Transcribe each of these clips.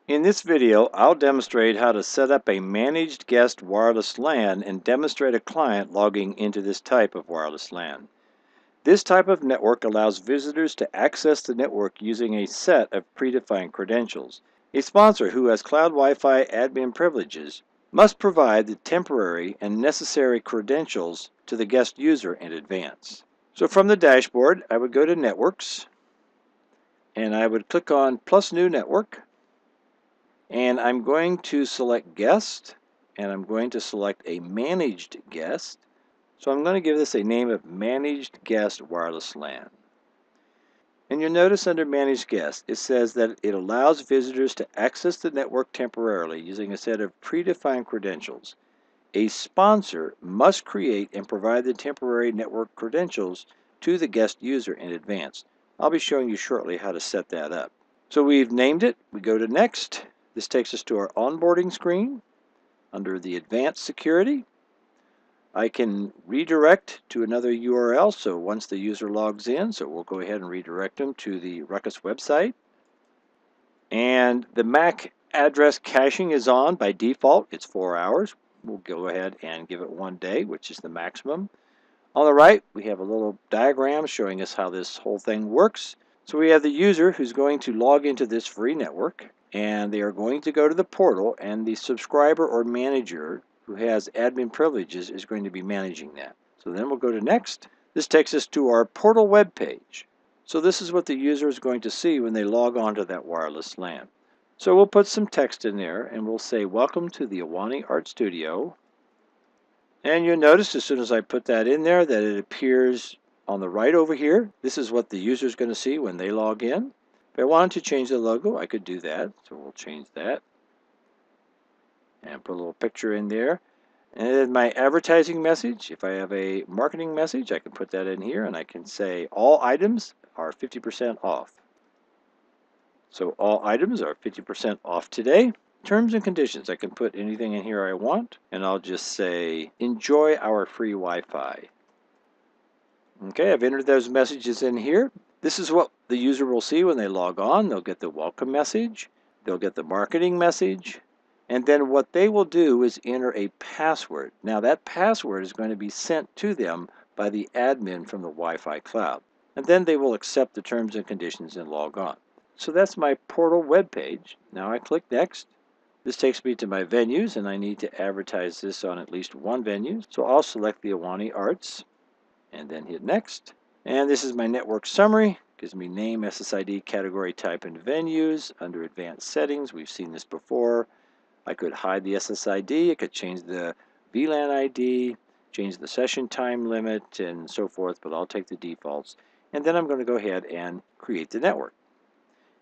In this video, I'll demonstrate how to set up a managed guest wireless LAN and demonstrate a client logging into this type of wireless LAN. This type of network allows visitors to access the network using a set of predefined credentials. A sponsor who has cloud Wi-Fi admin privileges must provide the temporary and necessary credentials to the guest user in advance. So from the dashboard, I would go to Networks, and I would click on Plus New Network. And I'm going to select guest, and I'm going to select a managed guest. So I'm going to give this a name of Managed Guest Wireless LAN. And you'll notice under Managed Guest, it says that it allows visitors to access the network temporarily using a set of predefined credentials. A sponsor must create and provide the temporary network credentials to the guest user in advance. I'll be showing you shortly how to set that up. So we've named it. We go to Next. This takes us to our onboarding screen. Under the Advanced Security, I can redirect to another URL, so once the user logs in, so we'll go ahead and redirect them to the Ruckus website. And the MAC address caching is on by default. It's 4 hours. We'll go ahead and give it 1 day, which is the maximum. On the right, we have a little diagram showing us how this whole thing works. So we have the user who's going to log into this free network, and they are going to go to the portal, and the subscriber or manager who has admin privileges is going to be managing that. So then we'll go to Next. This takes us to our portal web page. So this is what the user is going to see when they log on to that wireless LAN. So we'll put some text in there, and we'll say, "Welcome to the Awani Art Studio." And you'll notice as soon as I put that in there that it appears on the right over here. This is what the user is going to see when they log in. If I wanted to change the logo, I could do that. So we'll change that and put a little picture in there. And then my advertising message, if I have a marketing message, I can put that in here, and I can say all items are 50% off. So all items are 50% off today. Terms and conditions, I can put anything in here I want, and I'll just say enjoy our free Wi-Fi. Okay, I've entered those messages in here. This is what the user will see when they log on. They'll get the welcome message, they'll get the marketing message, and then what they will do is enter a password. Now that password is going to be sent to them by the admin from the Wi-Fi cloud. And then they will accept the terms and conditions and log on. So that's my portal web page. Now I click Next. This takes me to my venues, and I need to advertise this on at least one venue. So I'll select the Awani Arts and then hit Next. And this is my network summary. Gives me name, SSID, category, type, and venues. Under advanced settings, we've seen this before. I could hide the SSID, I could change the VLAN ID, change the session time limit, and so forth, but I'll take the defaults. And then I'm going to go ahead and create the network.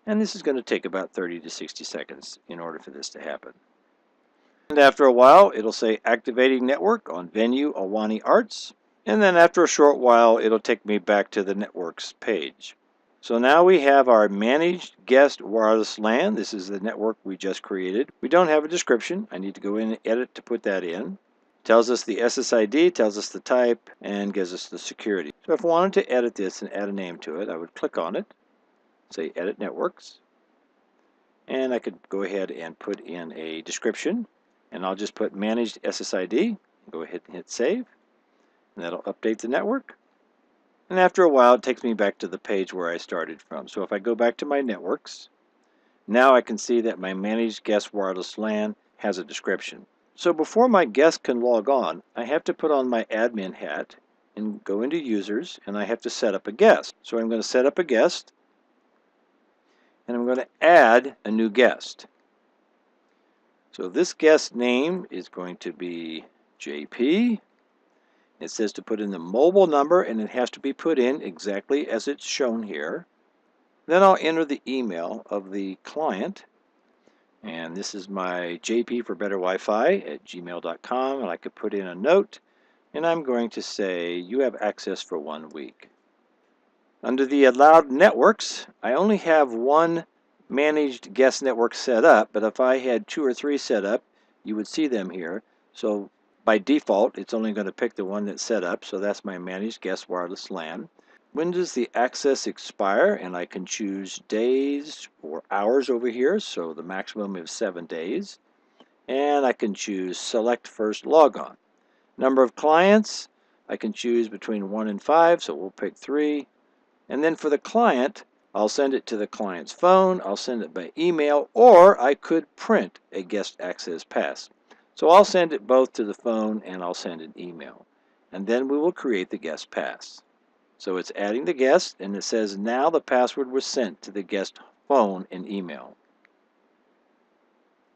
And this is going to take about 30 to 60 seconds in order for this to happen. And after a while, it'll say activating network on venue Awani Arts. And then after a short while, it'll take me back to the networks page. So now we have our Managed Guest Wireless LAN. This is the network we just created. We don't have a description. I need to go in and edit to put that in. Tells us the SSID, tells us the type, and gives us the security. So if I wanted to edit this and add a name to it, I would click on it, say Edit Networks, and I could go ahead and put in a description, and I'll just put Managed SSID, go ahead and hit Save. And that'll update the network. And after a while, it takes me back to the page where I started from. So if I go back to my networks, now I can see that my Managed Guest Wireless LAN has a description. So before my guest can log on, I have to put on my admin hat and go into Users, and I have to set up a guest. So I'm going to set up a guest, and I'm going to add a new guest. So this guest name is going to be JP. It says to put in the mobile number, and it has to be put in exactly as it's shown here. Then I'll enter the email of the client, and this is my JP for Better Wi-Fi at gmail.com, and I could put in a note, and I'm going to say you have access for 1 week. Under the allowed networks, I only have one managed guest network set up, but if I had 2 or 3 set up, you would see them here. So by default, it's only going to pick the one that's set up, so that's my Managed Guest Wireless LAN. When does the access expire? And I can choose days or hours over here, so the maximum is 7 days. And I can choose select first logon. Number of clients, I can choose between 1 and 5, so we'll pick 3. And then for the client, I'll send it to the client's phone, I'll send it by email, or I could print a guest access pass. So I'll send it both to the phone and I'll send an email. And then we will create the guest pass. So it's adding the guest, and it says now the password was sent to the guest phone and email.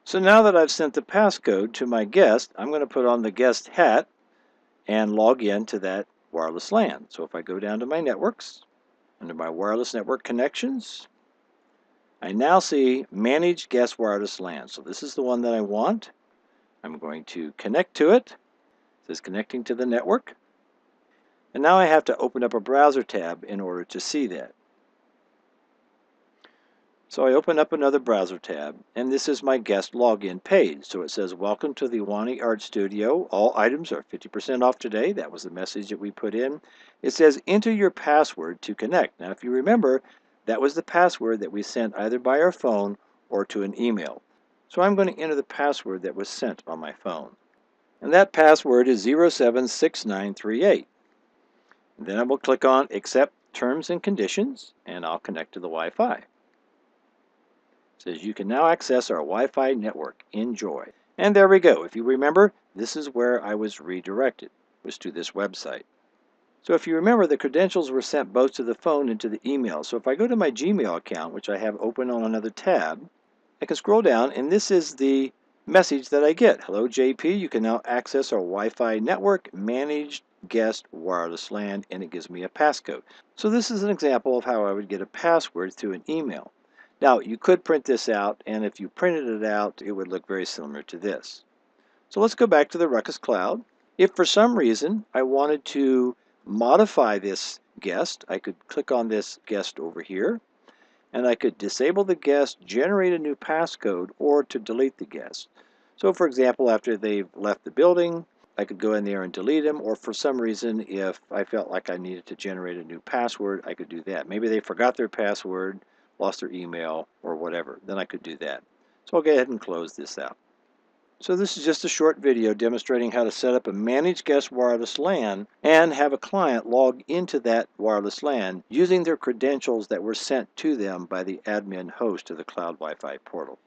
So now that I've sent the passcode to my guest, I'm going to put on the guest hat and log in to that wireless LAN. So if I go down to my networks, under my wireless network connections, I now see Managed Guest Wireless LAN. So this is the one that I want. I'm going to connect to it. It says connecting to the network. And now I have to open up a browser tab in order to see that. So I open up another browser tab, and this is my guest login page. So it says, welcome to the Wani Art Studio. All items are 50% off today. That was the message that we put in. It says, enter your password to connect. Now, if you remember, that was the password that we sent either by our phone or to an email. So I'm going to enter the password that was sent on my phone. And that password is 076938. Then I will click on Accept Terms and Conditions, and I'll connect to the Wi-Fi. It says you can now access our Wi-Fi network. Enjoy. And there we go. If you remember, this is where I was redirected, was to this website. So if you remember, the credentials were sent both to the phone and to the email. So if I go to my Gmail account, which I have open on another tab, I can scroll down, and this is the message that I get. Hello, JP. You can now access our Wi-Fi network, Managed Guest Wireless LAN, and it gives me a passcode. So this is an example of how I would get a password through an email. Now, you could print this out, and if you printed it out, it would look very similar to this. So let's go back to the Ruckus Cloud. If for some reason I wanted to modify this guest, I could click on this guest over here, and I could disable the guest, generate a new passcode, or to delete the guest. So for example, after they've left the building, I could go in there and delete them, or for some reason, if I felt like I needed to generate a new password, I could do that. Maybe they forgot their password, lost their email, or whatever. Then I could do that. So I'll go ahead and close this out. So this is just a short video demonstrating how to set up a Managed Guest Wireless LAN and have a client log into that wireless LAN using their credentials that were sent to them by the admin host of the Cloud Wi-Fi portal.